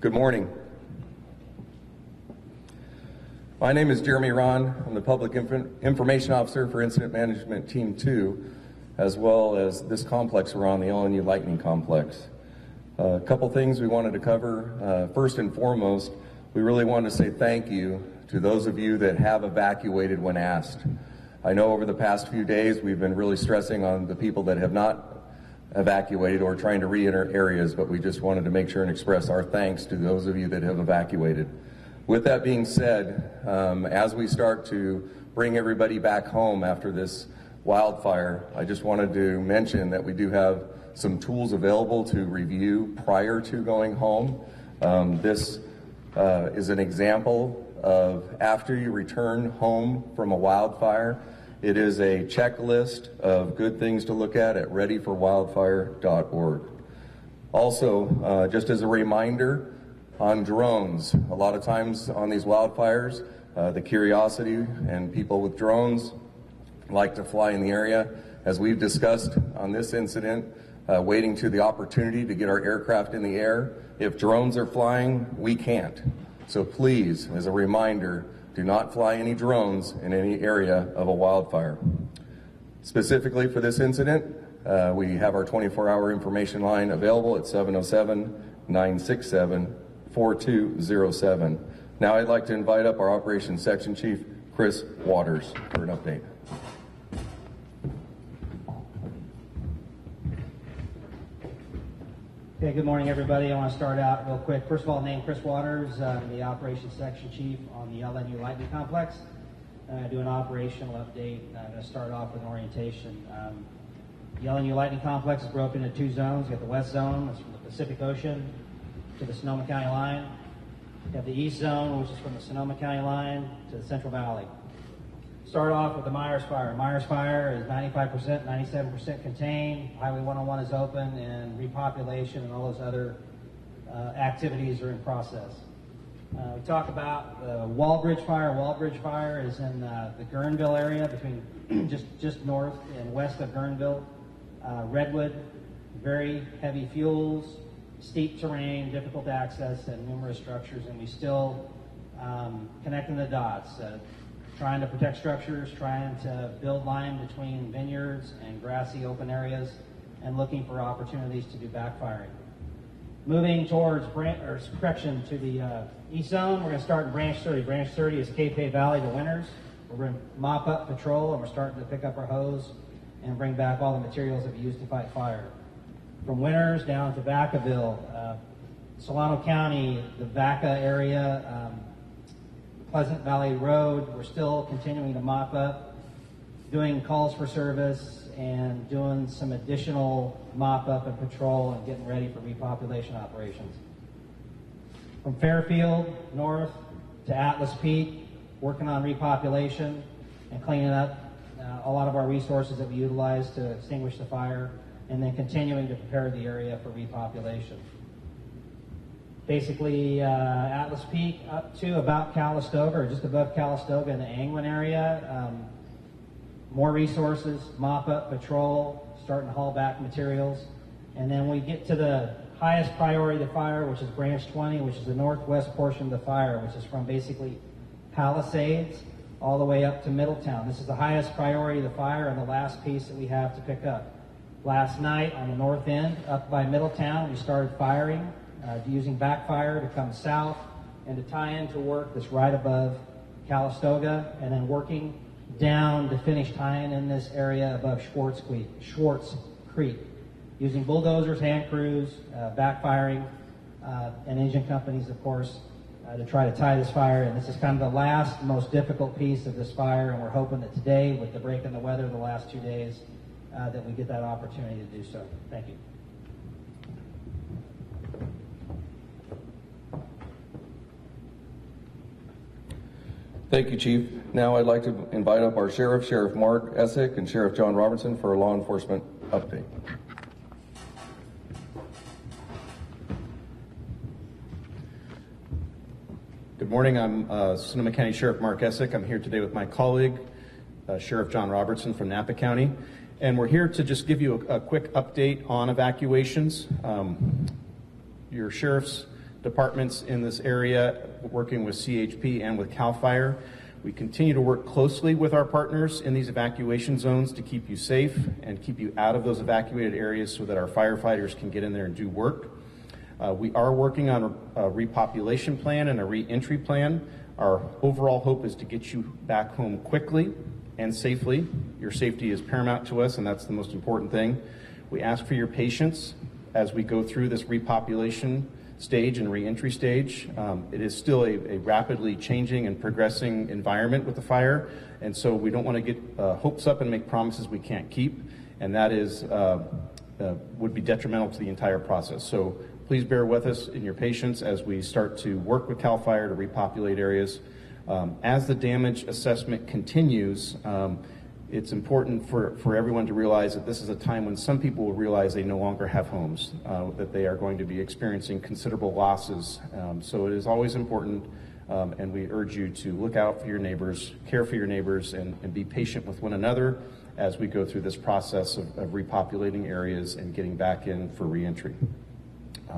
Good morning. My name is Jeremy Ron. I'm the Public Information Officer for Incident Management Team 2, as well as this complex we're on, the LNU Lightning Complex. A couple things we wanted to cover. First and foremost, we really want to say thank you to those of you that have evacuated when asked. I know over the past few days we've been really stressing on the people that have not evacuated or trying to re-enter areas, but we just wanted to make sure and express our thanks to those of you that have evacuated. With that being said, as we start to bring everybody back home after this wildfire, I just wanted to mention that we do have some tools available to review prior to going home. This is an example of after you return home from a wildfire. It is a checklist of good things to look at readyforwildfire.org. Also, just as a reminder on drones, a lot of times on these wildfires, the curiosity and people with drones like to fly in the area. As we've discussed on this incident, waiting to the opportunity to get our aircraft in the air. If drones are flying, we can't. So please, as a reminder, do not fly any drones in any area of a wildfire. Specifically for this incident, we have our 24-hour information line available at 707-967-4207. Now I'd like to invite up our Operations Section Chief, Chris Waters, for an update. Okay, good morning, everybody. I want to start out real quick. First of all, name Chris Waters. I'm the Operations Section Chief on the LNU Lightning Complex. I do an operational update. I'm going to start off with an orientation. The LNU Lightning Complex is broken into two zones. You have the west zone, that's from the Pacific Ocean to the Sonoma County line. You have the east zone, which is from the Sonoma County line to the Central Valley. Start off with the Myers Fire. Myers Fire is 95%, 97% contained. Highway 101 is open, and repopulation and all those other activities are in process. We talk about the Walbridge Fire. Walbridge Fire is in the Guerneville area, between just north and west of Guerneville. Redwood, very heavy fuels, steep terrain, difficult access, and numerous structures, and we still connecting the dots. Trying to protect structures, trying to build line between vineyards and grassy open areas, and looking for opportunities to do backfiring. Moving towards to the east zone, we're going to start in Branch 30. Branch 30 is Cape Hay Valley to Winters. We're going to mop up patrol, and we're starting to pick up our hose and bring back all the materials that we use to fight fire. From Winters down to Vacaville, Solano County, the Vaca area, Pleasant Valley Road, we're still continuing to mop up, doing calls for service and doing some additional mop up and patrol and getting ready for repopulation operations. From Fairfield north to Atlas Peak, working on repopulation and cleaning up a lot of our resources that we utilize to extinguish the fire, and then continuing to prepare the area for repopulation. Basically, Atlas Peak up to about Calistoga, or just above Calistoga in the Angwin area. More resources, mop up, patrol, starting to haul back materials. And then we get to the highest priority of the fire, which is Branch 20, which is the northwest portion of the fire, which is from basically Palisades all the way up to Middletown. This is the highest priority of the fire and the last piece that we have to pick up. Last night on the north end, up by Middletown, we started firing, using backfire to come south and to tie into work that's right above Calistoga, and then working down to finish tying in this area above Schwartz Creek, using bulldozers, hand crews, backfiring, and engine companies, of course, to try to tie this fire. And this is kind of the last, most difficult piece of this fire, and we're hoping that today, with the break in the weather the last 2 days, that we get that opportunity to do so. Thank you. Thank you, Chief. Now I'd like to invite up our Sheriff, Sheriff Mark Essick, and Sheriff John Robertson for a law enforcement update. Good morning. I'm Sonoma County Sheriff Mark Essick. I'm here today with my colleague, Sheriff John Robertson from Napa County. And we're here to just give you a quick update on evacuations. Your sheriffs departments in this area, working with CHP and with CAL FIRE. We continue to work closely with our partners in these evacuation zones to keep you safe and keep you out of those evacuated areas so that our firefighters can get in there and do work. We are working on a repopulation plan and a re-entry plan. Our overall hope is to get you back home quickly and safely. Your safety is paramount to us, and that's the most important thing. We ask for your patience as we go through this repopulation stage and re-entry stage. It is still a rapidly changing and progressing environment with the fire, and so we don't want to get hopes up and make promises we can't keep, and that is would be detrimental to the entire process. So please bear with us in your patience as we start to work with CAL FIRE to repopulate areas. As the damage assessment continues, it's important for everyone to realize that this is a time when some people will realize they no longer have homes, that they are going to be experiencing considerable losses. So it is always important, and we urge you to look out for your neighbors, care for your neighbors, and be patient with one another as we go through this process of repopulating areas and getting back in for reentry.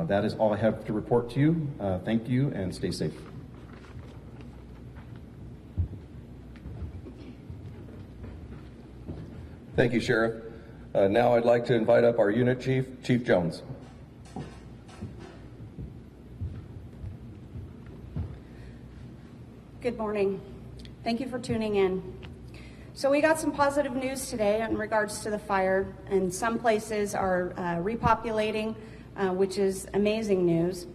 That is all I have to report to you. Thank you, and stay safe. Thank you, Sheriff. Now I'd like to invite up our unit chief, Chief Jones. Good morning. Thank you for tuning in. So we got some positive news today in regards to the fire, and some places are repopulating, which is amazing news.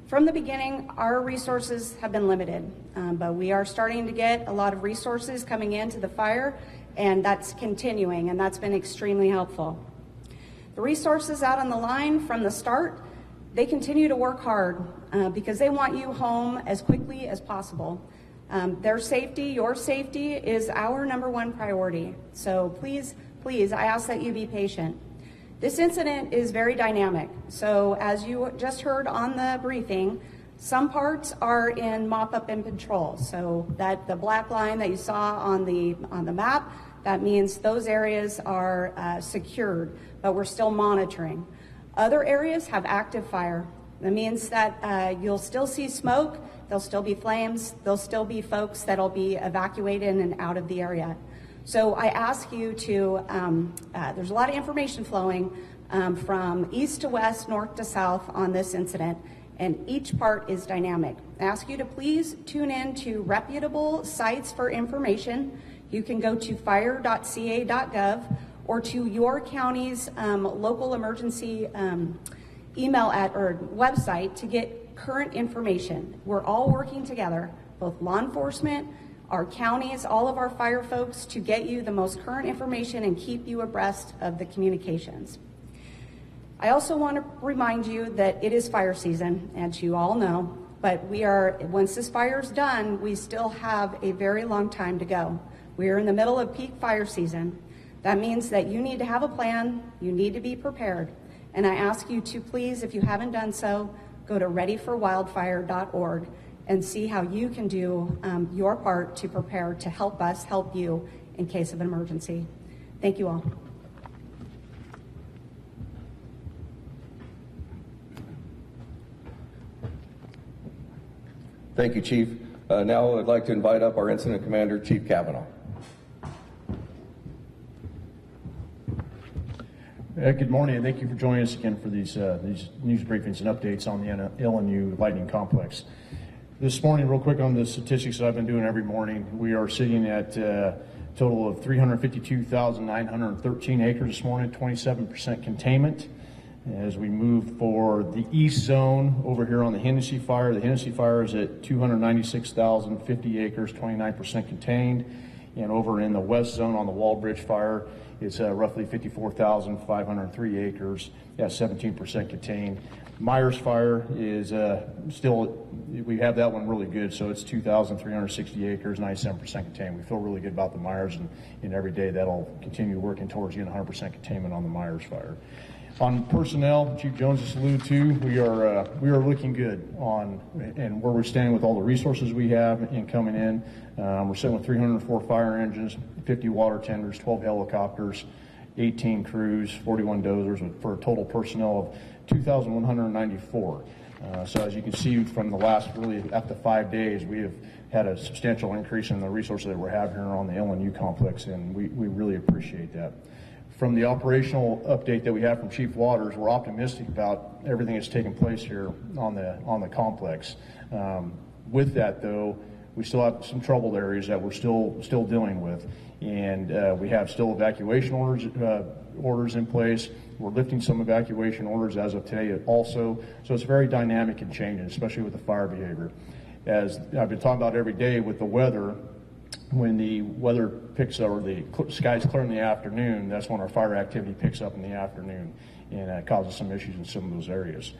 From the beginning, our resources have been limited, but we are starting to get a lot of resources coming into the fire, and that's continuing, and that's been extremely helpful. The resources out on the line from the start, they continue to work hard because they want you home as quickly as possible. Their safety, your safety is our #1 priority. So please, I ask that you be patient. This incident is very dynamic. So as you just heard on the briefing, some parts are in mop-up and patrol. So that the black line that you saw on the map, that means those areas are secured, but we're still monitoring. Other areas have active fire. That means that you'll still see smoke, there'll still be flames, there'll still be folks that'll be evacuated in and out of the area. So I ask you to, there's a lot of information flowing from east to west, north to south on this incident, and each part is dynamic. I ask you to please tune in to reputable sites for information. You can go to fire.ca.gov or to your county's local emergency email or website to get current information. We're all working together, both law enforcement, our counties, all of our fire folks, to get you the most current information and keep you abreast of the communications. I also want to remind you that it is fire season, as you all know, but once this fire's done, we still have a very long time to go. We are in the middle of peak fire season. That means that you need to have a plan, you need to be prepared. And I ask you to please, if you haven't done so, go to readyforwildfire.org and see how you can do your part to prepare to help us help you in case of an emergency. Thank you all. Thank you, Chief. Now I'd like to invite up our Incident Commander, Chief Kavanaugh. Good morning, and thank you for joining us again for these news briefings and updates on the LNU Lightning Complex. This morning, real quick on the statistics that I've been doing every morning, we are sitting at a total of 352,913 acres this morning, 27% containment. As we move for the east zone over here on the Hennessy Fire is at 296,050 acres, 29% contained. And over in the west zone on the Wallbridge Fire, it's roughly 54,503 acres, 17% contained. Myers Fire is still, we have that one really good, so it's 2,360 acres, 97% contained. We feel really good about the Myers, and every day that'll continue working towards getting 100% containment on the Myers Fire. On personnel, Chief Jones just alluded to, we are looking good on and where we're standing with all the resources we have and coming in. We're sitting with 304 fire engines, 50 water tenders, 12 helicopters, 18 crews, 41 dozers, for a total personnel of 2,194. So as you can see from the last really after 5 days, we have had a substantial increase in the resources that we're having here on the LNU complex, and we really appreciate that. From the operational update that we have from Chief Waters, we're optimistic about everything that's taking place here on the complex. With that, though, we still have some troubled areas that we're still dealing with, and we have still evacuation orders in place. We're lifting some evacuation orders as of today also, so it's very dynamic and changing, especially with the fire behavior. As I've been talking about every day with the weather, when the weather picks up or the skies clear in the afternoon, that's when our fire activity picks up in the afternoon, and causes some issues in some of those areas.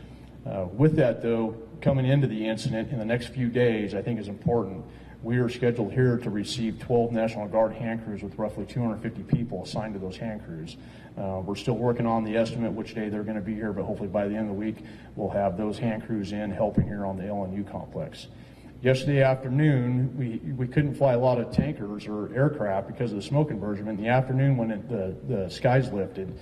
With that, though, coming into the incident in the next few days, I think is important. We are scheduled here to receive 12 National Guard hand crews with roughly 250 people assigned to those hand crews. We're still working on the estimate which day they're going to be here, but hopefully by the end of the week, we'll have those hand crews in helping here on the LNU complex. Yesterday afternoon, we couldn't fly a lot of tankers or aircraft because of the smoke inversion. In the afternoon, when the skies lifted,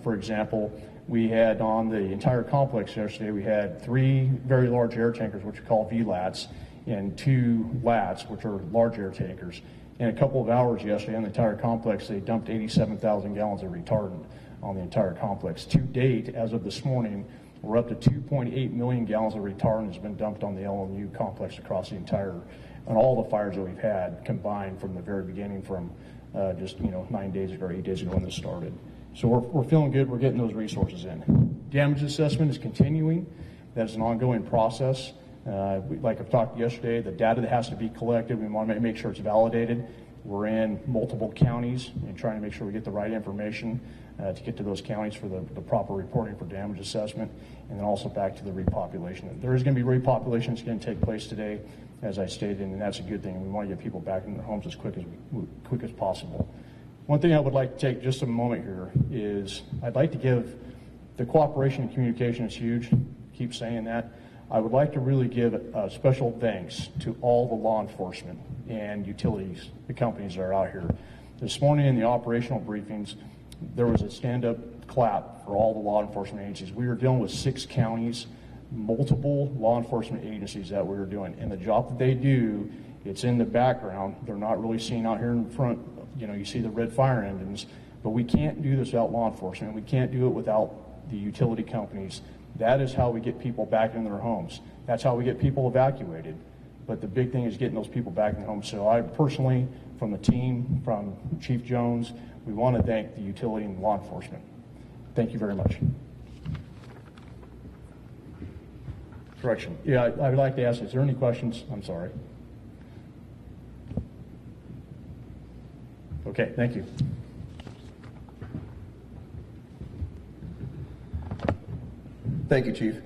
for example, we had on the entire complex yesterday, we had 3 very large air tankers, which we call VLATs, and 2 LATs, which are large air tankers. In a couple of hours yesterday on the entire complex, they dumped 87,000 gallons of retardant on the entire complex. To date, as of this morning, we're up to 2.8 million gallons of retardant has been dumped on the LNU complex across the entire, on all the fires that we've had combined from the very beginning, from just 9 days ago or 8 days ago when this started. So we're feeling good. We're getting those resources in. Damage assessment is continuing. That's an ongoing process. Like I've talked yesterday, the data that has to be collected, we want to make sure it's validated. We're in multiple counties and trying to make sure we get the right information to get to those counties for the proper reporting for damage assessment, and then also back to the repopulation. There is going to be repopulation that's going to take place today, as I stated, and that's a good thing. We want to get people back in their homes as quick as possible. One thing I would like to take just a moment here is I'd like to give the cooperation and communication is huge. Keep saying that. I would like to really give a special thanks to all the law enforcement and utilities, the companies that are out here. This morning in the operational briefings, there was a stand-up clap for all the law enforcement agencies. We were dealing with 6 counties, multiple law enforcement agencies that we were doing. And the job that they do, it's in the background. They're not really seen out here in front. You see the red fire engines, but we can't do this without law enforcement. We can't do it without the utility companies. That is how we get people back in their homes. That's how we get people evacuated. But the big thing is getting those people back in their homes. So I personally, from the team, from Chief Jones, we want to thank the utility and law enforcement. Thank you very much. Correction. Yeah, I would like to ask, is there any questions? I'm sorry. Okay, thank you. Thank you, Chief.